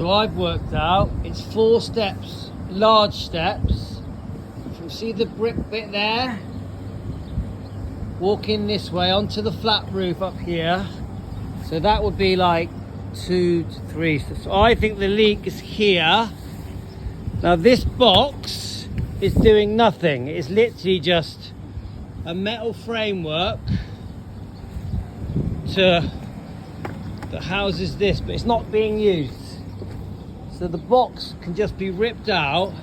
So I've worked out it's 4 steps, large steps. You see the brick bit there? Walking this way onto the flat roof up here. So that would be like 2 to 3. So I think the leak is here. Now this box is doing nothing. It's literally just a metal framework that houses this, but it's not being used. So the box can just be ripped out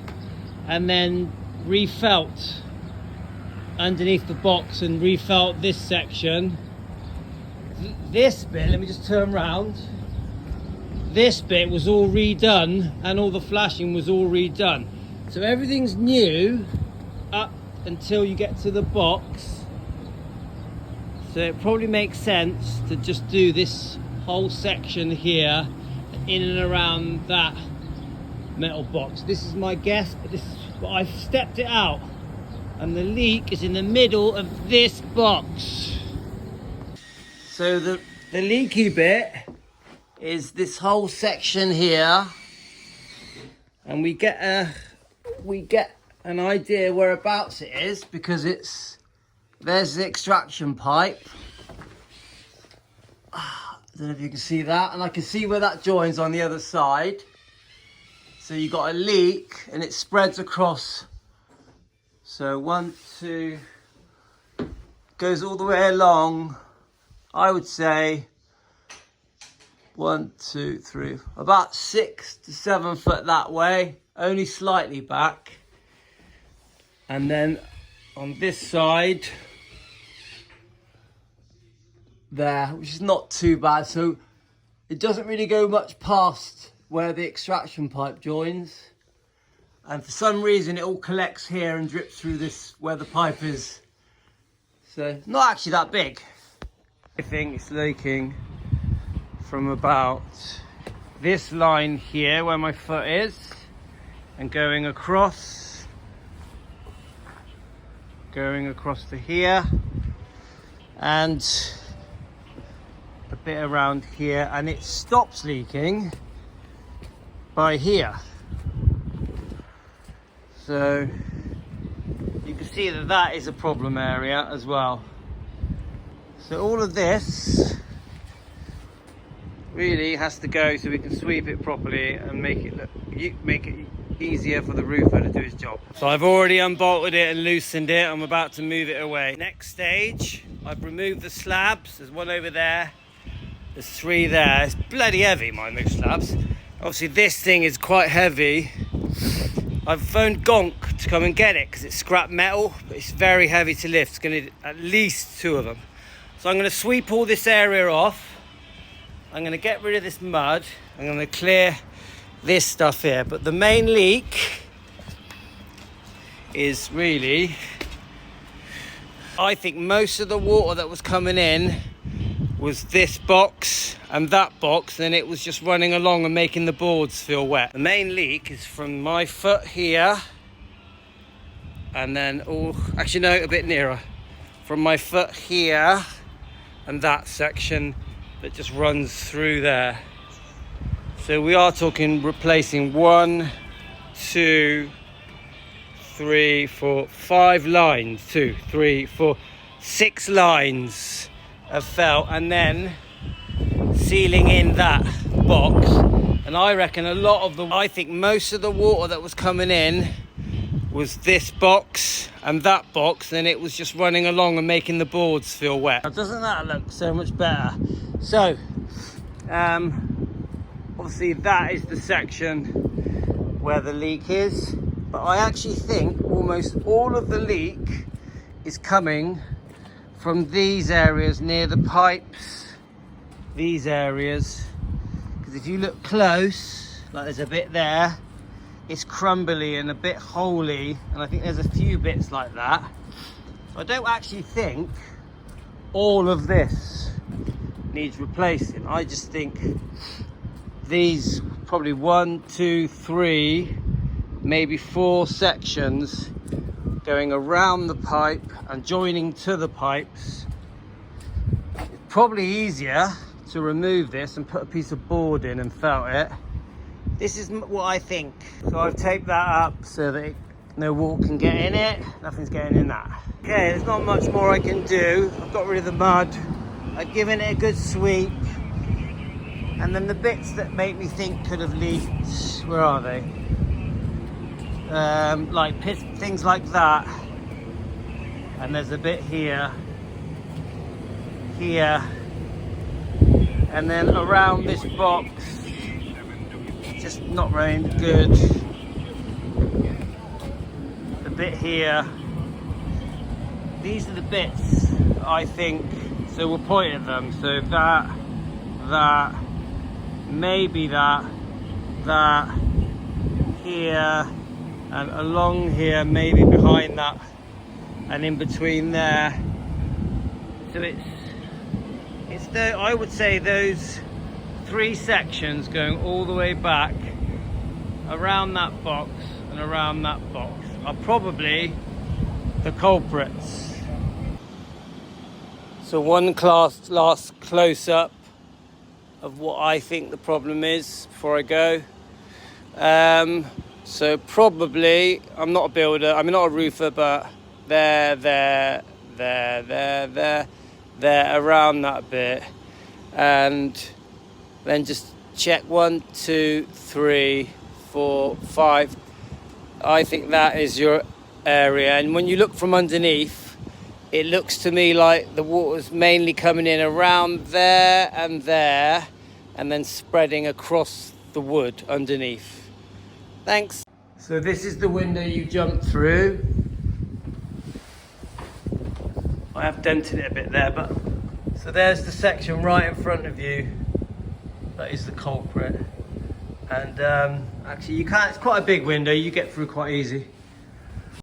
and then refelt underneath the box and refelt this section. This bit, let me just turn around. This bit was all redone and all the flashing was all redone. So everything's new up until you get to the box. So it probably makes sense to just do this whole section here in and around that metal box. This is my guess, but this is what I've stepped it out, and the leak is in the middle of this box. So the leaky bit is this whole section here, and we get an idea whereabouts it is because there's the extraction pipe. I don't know if you can see that, and I can see where that joins on the other side. So you got a leak and it spreads across. So 1, 2, goes all the way along. I would say 1, 2, 3, about 6 to 7 foot that way, only slightly back. And then on this side there, which is not too bad, so it doesn't really go much past where the extraction pipe joins, and for some reason it all collects here and drips through this where the pipe is. So not actually that big. I think it's leaking from about this line here where my foot is and going across to here and a bit around here, and it stops leaking by here. So you can see that is a problem area as well. So all of this really has to go so we can sweep it properly and make it easier for the roofer to do his job. So I've already unbolted it and loosened it. I'm about to move it away. Next stage, I've removed the slabs. There's one over there. There's 3 there. It's bloody heavy, mind those slabs. Obviously this thing is quite heavy. I've phoned Gonk to come and get it because it's scrap metal, but it's very heavy to lift. It's going to need at least 2 of them. So I'm going to sweep all this area off. I'm going to get rid of this mud. I'm going to clear this stuff here. But the main leak is really, I think most of the water that was coming in was this box and that box, and it was just running along and making the boards feel wet. The main leak is from my foot here, and then, actually no, a bit nearer. From my foot here and that section that just runs through there. So we are talking replacing 1, 2, 3, 4, 5 lines. 2, 3, 4, 6 lines of felt, and then sealing in that box. And I reckon I think most of the water that was coming in was this box and that box, and it was just running along and making the boards feel wet. Now, doesn't that look so much better? So obviously that is the section where the leak is, but I actually think almost all of the leak is coming from these areas near the pipes, these areas, because if you look close, like there's a bit there, it's crumbly and a bit holy, and I think there's a few bits like that. So I don't actually think all of this needs replacing. I just think these probably 1, 2, 3, maybe 4 sections going around the pipe and joining to the pipes. It's probably easier to remove this and put a piece of board in and felt it This is what I think. So I've taped that up so that no water can get in it. Nothing's getting in that. Okay, there's not much more I can do. I've got rid of the mud. I've given it a good sweep. And then the bits that make me think could have leaked, where are they? Like things like that. And there's a bit here. Here. And then around this box. Just not very good. The bit here. These are the bits I think. So we'll point at them. So that, maybe that, here, and along here, maybe behind that, and in between there. So it's I would say those 3 sections going all the way back around that box and around that box are probably the culprits. So one last close-up of what I think the problem is before I go. So probably, I'm not a builder, I'm not a roofer, but there, around that bit. And then just check 1, 2, 3, 4, 5. I think that is your area. And when you look from underneath, it looks to me like the water's mainly coming in around there, and then spreading across the wood underneath. Thanks. So this is the window you jumped through. I have dented it a bit there, but so there's the section right in front of you. That is the culprit. And actually you can't, it's quite a big window, you get through quite easy.